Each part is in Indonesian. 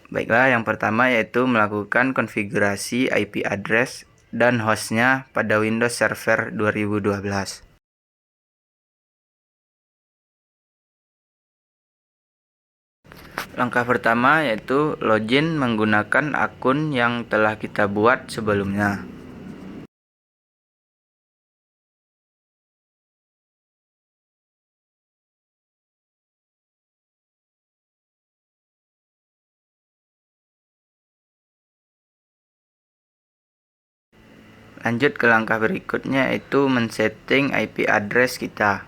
Baiklah, yang pertama yaitu melakukan konfigurasi IP address dan hostnya pada Windows Server 2012. Langkah pertama yaitu login menggunakan akun yang telah kita buat sebelumnya. Lanjut ke langkah berikutnya yaitu men-setting IP address kita.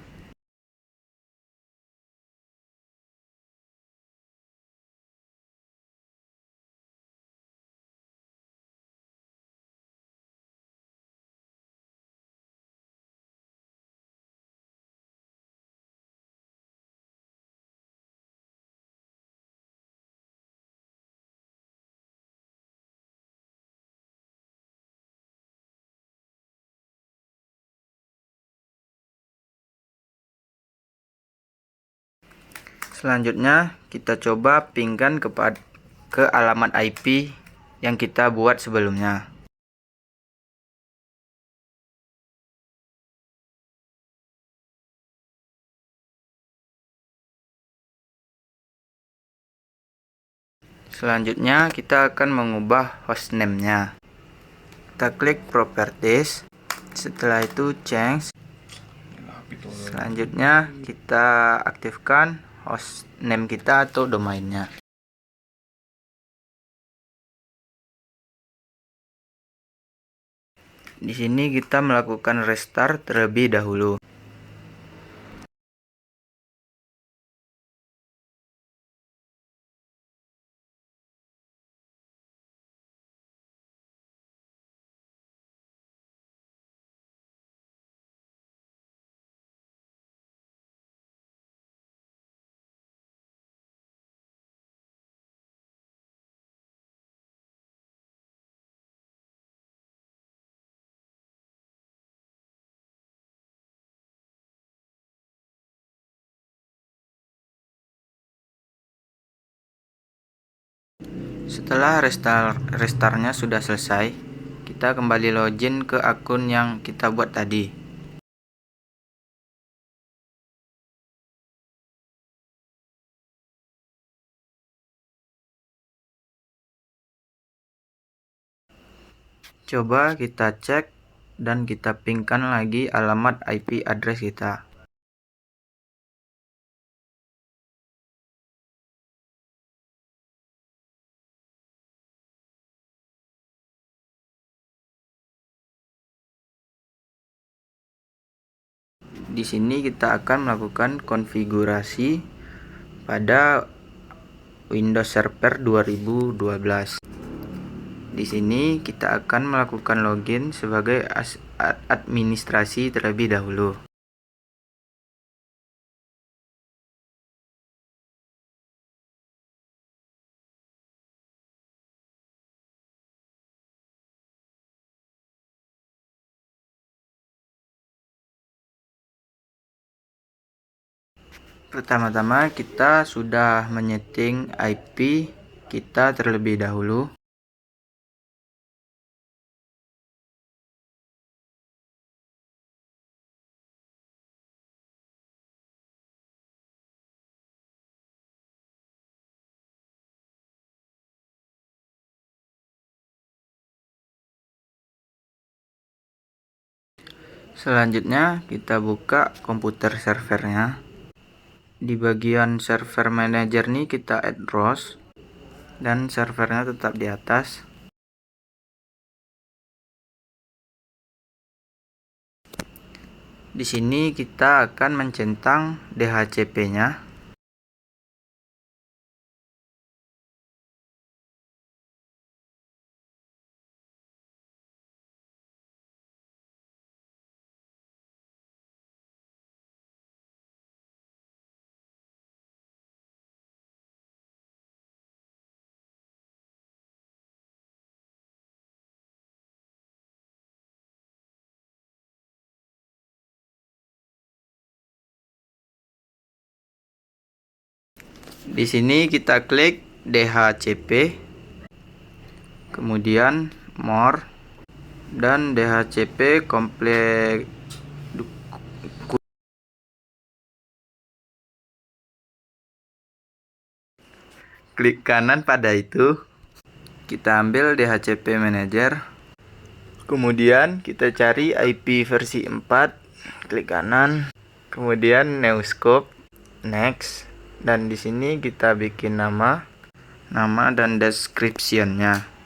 Selanjutnya kita coba pingkan ke alamat IP yang kita buat sebelumnya. Selanjutnya kita akan mengubah hostname-nya. Kita klik properties, setelah itu change. Selanjutnya kita aktifkan hostname kita atau domainnya. Di sini kita melakukan restart terlebih dahulu. Setelah restartnya sudah selesai, kita kembali login ke akun yang kita buat tadi. Coba kita cek dan kita pingkan lagi alamat IP address kita. Di sini kita akan melakukan konfigurasi pada Windows Server 2012. Di sini kita akan melakukan login sebagai administrasi terlebih dahulu. Pertama-tama kita sudah menyeting IP kita terlebih dahulu. Selanjutnya kita buka komputer servernya. Di bagian server manager nih kita add rows dan servernya tetap di atas. Di sini kita akan mencentang DHCP-nya. Di sini kita klik DHCP, kemudian more, dan DHCP komplek. Klik kanan pada itu, kita ambil DHCP Manager, kemudian kita cari IP versi 4, klik kanan, kemudian New Scope, Next, dan di sini kita bikin nama dan description-nya.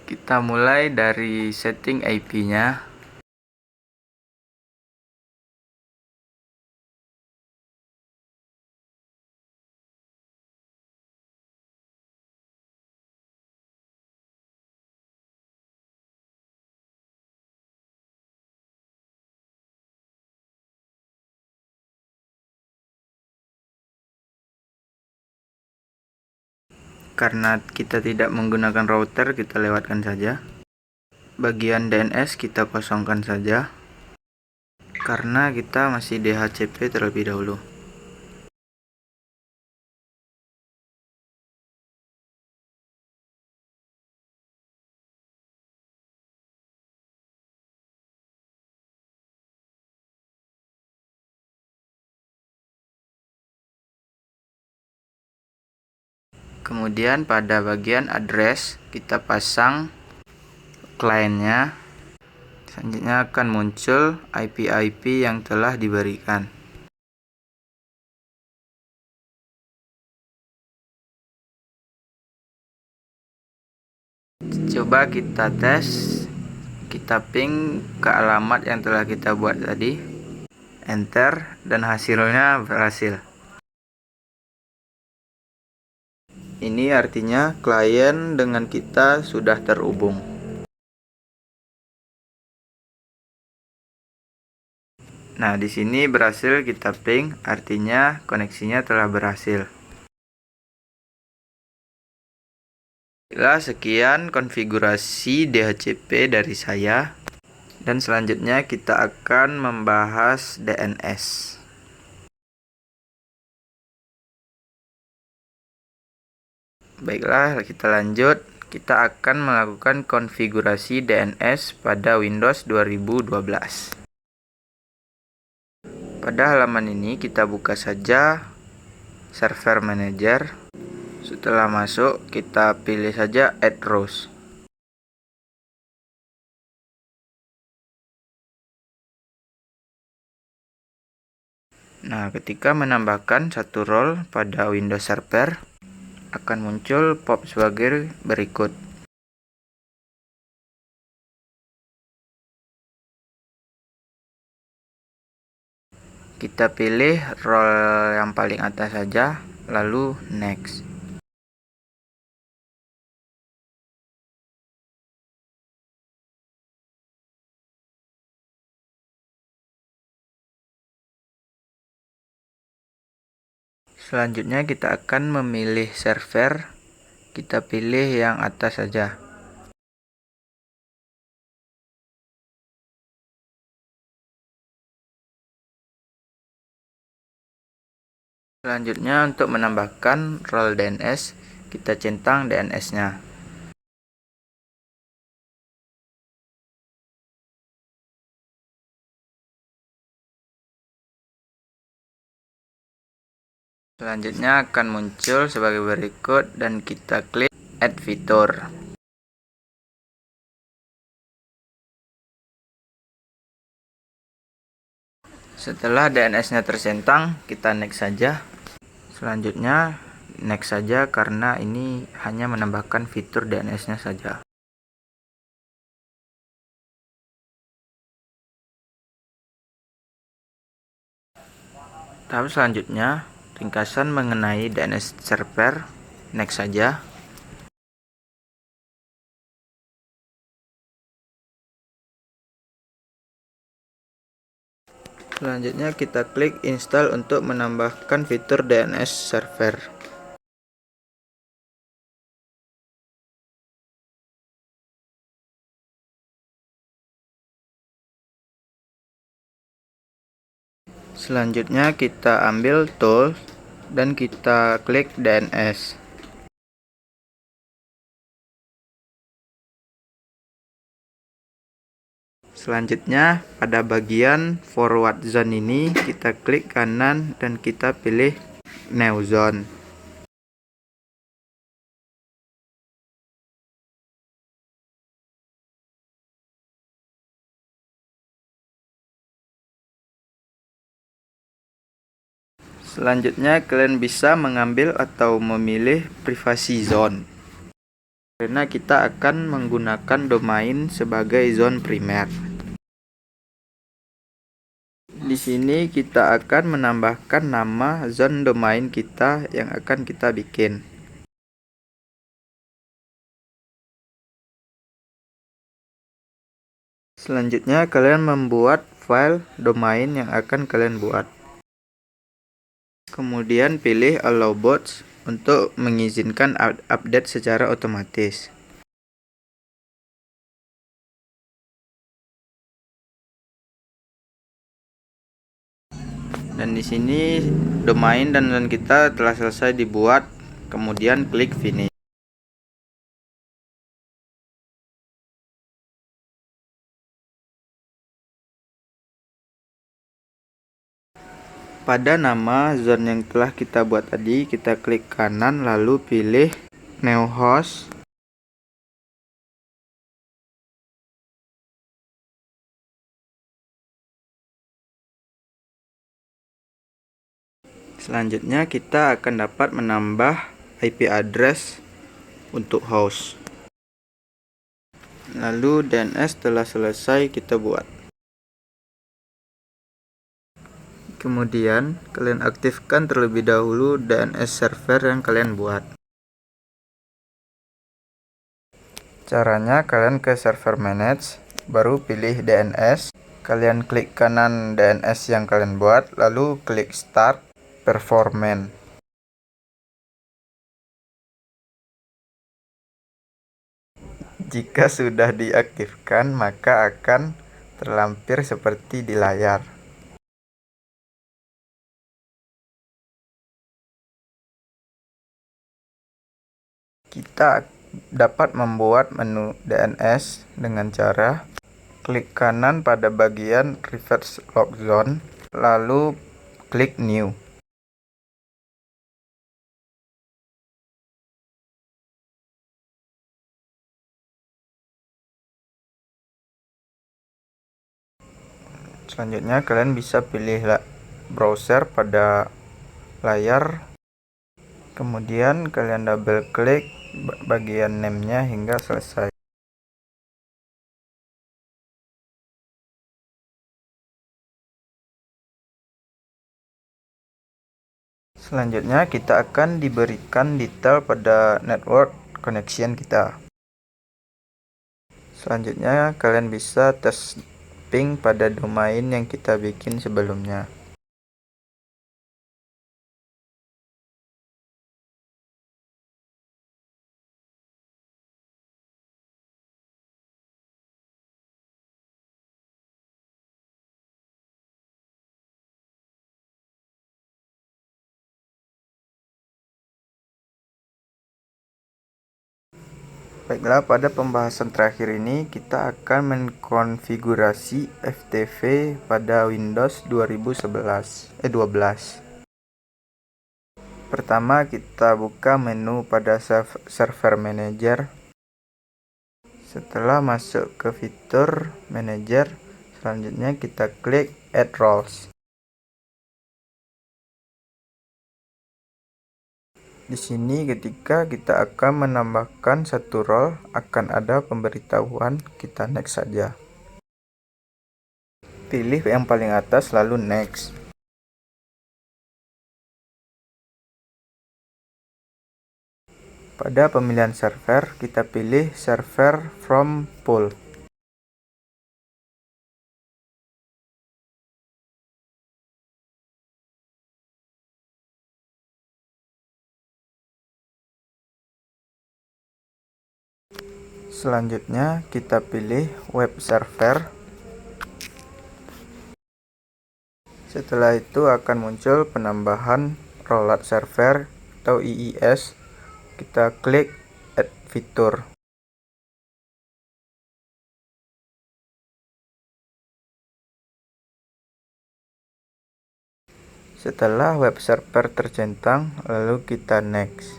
Kita mulai dari setting IP-nya. Karena kita tidak menggunakan router, kita lewatkan saja. Bagian DNS kita kosongkan saja, karena kita masih DHCP terlebih dahulu. Kemudian pada bagian address kita pasang kliennya. Selanjutnya akan muncul IP-IP yang telah diberikan. Coba kita tes, kita ping ke alamat yang telah kita buat tadi, enter, dan hasilnya berhasil. Ini artinya klien dengan kita sudah terhubung. Nah, di sini berhasil kita ping, artinya koneksinya telah berhasil. Sekian konfigurasi DHCP dari saya, dan selanjutnya kita akan membahas DNS. Baiklah, kita lanjut. Kita akan melakukan konfigurasi DNS pada Windows 2012. Pada halaman ini kita buka saja Server Manager. Setelah masuk, kita pilih saja Add Rows. Nah, ketika menambahkan satu role pada Windows Server, akan muncul pop sebagai berikut. Kita pilih role yang paling atas saja, lalu next. Selanjutnya kita akan memilih server. Kita pilih yang atas saja. Selanjutnya untuk menambahkan role DNS, kita centang DNS-nya. Selanjutnya akan muncul sebagai berikut dan kita klik Add Fitur. Setelah DNS-nya tercentang, kita next saja. Selanjutnya next saja karena ini hanya menambahkan fitur DNS-nya saja. Tahap selanjutnya ringkasan mengenai DNS server, next saja. Selanjutnya kita klik install untuk menambahkan fitur DNS server. Selanjutnya kita ambil tools dan kita klik DNS. Selanjutnya pada bagian forward zone ini kita klik kanan dan kita pilih new zone. Selanjutnya kalian bisa mengambil atau memilih privacy zone, karena kita akan menggunakan domain sebagai zone primer. Di sini kita akan menambahkan nama zone domain kita yang akan kita bikin. Selanjutnya kalian membuat file domain yang akan kalian buat. Kemudian pilih allow bots untuk mengizinkan update secara otomatis. Dan di sini domain dan zone kita telah selesai dibuat. Kemudian klik finish. Pada nama zone yang telah kita buat tadi, kita klik kanan lalu pilih new host. Selanjutnya kita akan dapat menambah IP address untuk host. Lalu DNS telah selesai kita buat. Kemudian kalian aktifkan terlebih dahulu DNS server yang kalian buat. Caranya kalian ke server manage, baru pilih DNS, kalian klik kanan DNS yang kalian buat, lalu klik start performance. Jika sudah diaktifkan, maka akan terlampir seperti di layar. Kita dapat membuat menu DNS dengan cara klik kanan pada bagian reverse log zone, lalu klik new. Selanjutnya kalian bisa pilih browser pada layar, kemudian kalian double klik bagian name-nya hingga selesai. Selanjutnya kita akan diberikan detail pada network connection kita. Selanjutnya kalian bisa tes ping pada domain yang kita bikin sebelumnya. Baiklah, pada pembahasan terakhir ini kita akan mengkonfigurasi FTP pada Windows 12. Pertama, kita buka menu pada server manager. Setelah masuk ke fitur manager, selanjutnya kita klik add roles. Di sini ketika kita akan menambahkan satu role akan ada pemberitahuan, kita next saja. Pilih yang paling atas lalu next. Pada pemilihan server, kita pilih server from pool. Selanjutnya kita pilih web server. Setelah itu akan muncul penambahan rollout server atau IIS. Kita klik add fitur. Setelah web server tercentang, lalu kita next.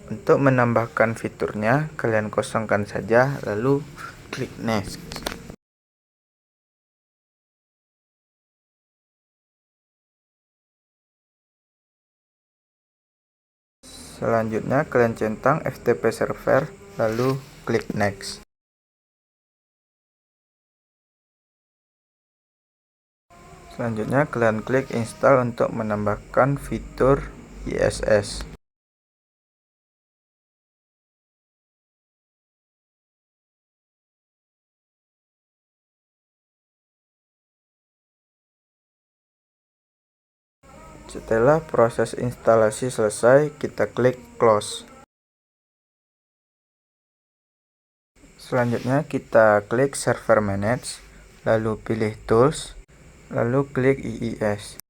Untuk menambahkan fiturnya, kalian kosongkan saja, lalu klik next. Selanjutnya kalian centang FTP server, lalu klik next. Selanjutnya kalian klik install untuk menambahkan fitur ISS. Setelah proses instalasi selesai, kita klik close. Selanjutnya kita klik server manage, lalu pilih tools, lalu klik IIS.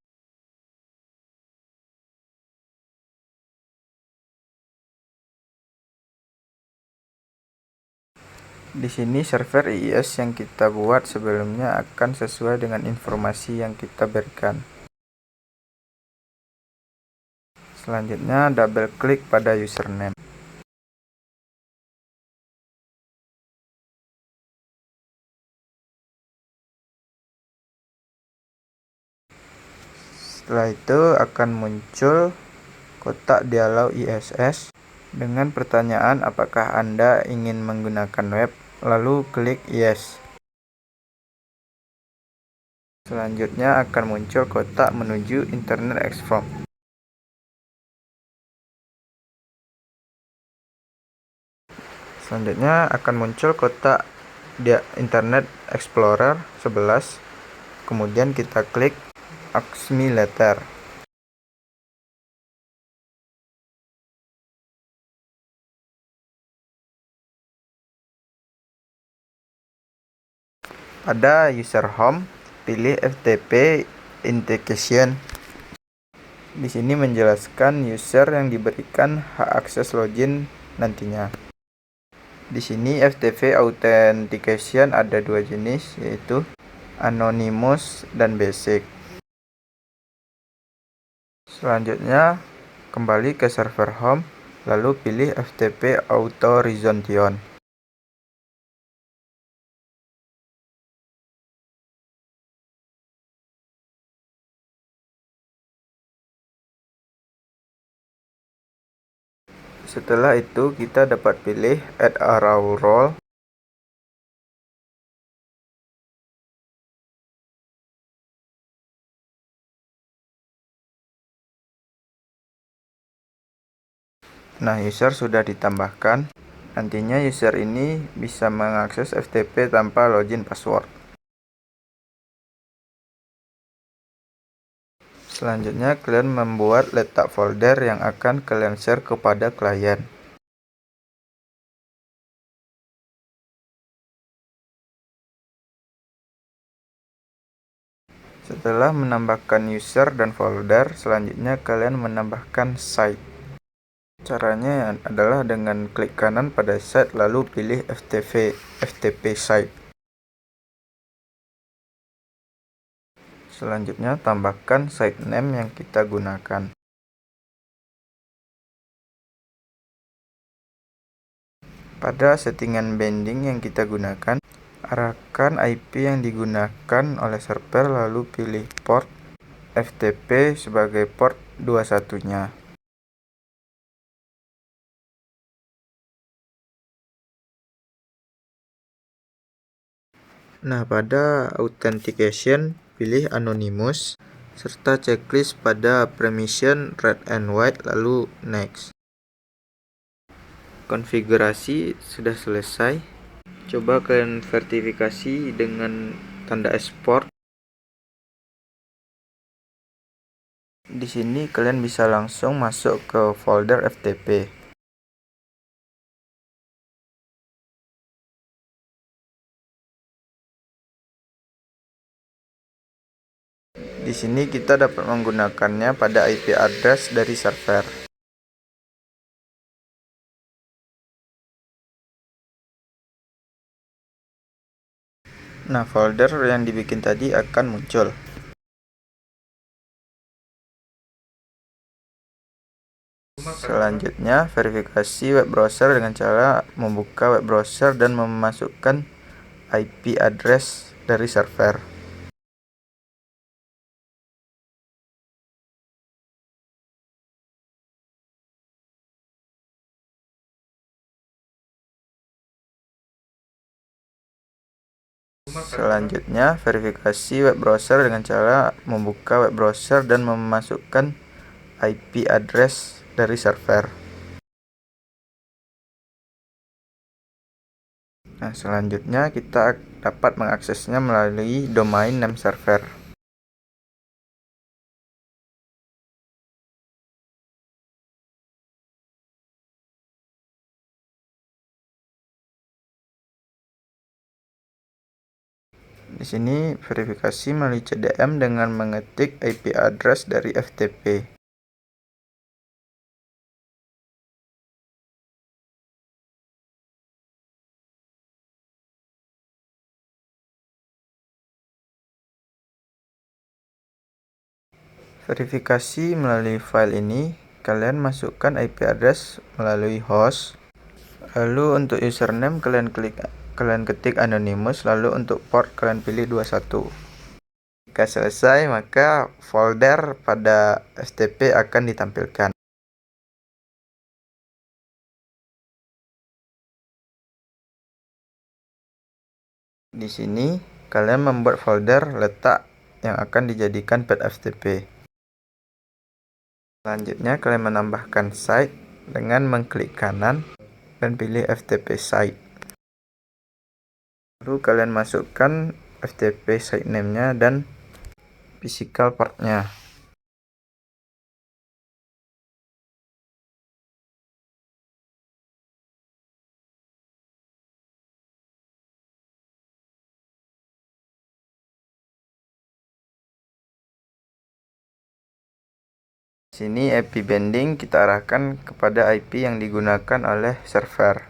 Di sini server IIS yang kita buat sebelumnya akan sesuai dengan informasi yang kita berikan. Selanjutnya double klik pada username. Setelah itu akan muncul kotak dialog ISS dengan pertanyaan apakah Anda ingin menggunakan web, lalu klik yes. Selanjutnya akan muncul kotak menuju Internet Explorer. Selanjutnya akan muncul kotak Internet Explorer 11. Kemudian kita klik Ask Me Later. Pada user home, pilih FTP Integration. Di sini menjelaskan user yang diberikan hak akses login nantinya. Di sini FTP Authentication ada dua jenis, yaitu Anonymous dan Basic. Selanjutnya kembali ke server home, lalu pilih FTP Authorization. Setelah itu kita dapat pilih Add a Raw Role. Nah, user sudah ditambahkan. Nantinya user ini bisa mengakses FTP tanpa login password. Selanjutnya kalian membuat letak folder yang akan kalian share kepada klien. Setelah menambahkan user dan folder, selanjutnya kalian menambahkan site. Caranya adalah dengan klik kanan pada site lalu pilih FTP site. Selanjutnya tambahkan site name yang kita gunakan. Pada settingan binding yang kita gunakan, arahkan IP yang digunakan oleh server lalu pilih port FTP sebagai port 21-nya. Nah, pada authentication pilih anonymous serta checklist pada permission red and white lalu next. Konfigurasi sudah selesai. Coba kalian verifikasi dengan tanda export. Di sini kalian bisa langsung masuk ke folder FTP. Di sini kita dapat menggunakannya pada IP address dari server. Nah, folder yang dibikin tadi akan muncul. Selanjutnya, verifikasi web browser dengan cara membuka web browser dan memasukkan IP address dari server. Selanjutnya, verifikasi web browser dengan cara membuka web browser dan memasukkan IP address dari server. Nah, selanjutnya kita dapat mengaksesnya melalui domain name server. Di sini verifikasi melalui CDM dengan mengetik IP address dari FTP. Verifikasi melalui file ini, kalian masukkan IP address melalui host. Lalu untuk username kalian ketik anonymous, lalu untuk port kalian pilih 21. Jika selesai, maka folder pada FTP akan ditampilkan. Di sini kalian membuat folder letak yang akan dijadikan path FTP. Selanjutnya kalian menambahkan site dengan mengklik kanan dan pilih FTP site. Lalu kalian masukkan FTP site name-nya dan physical part-nya. Di sini IP binding kita arahkan kepada IP yang digunakan oleh server.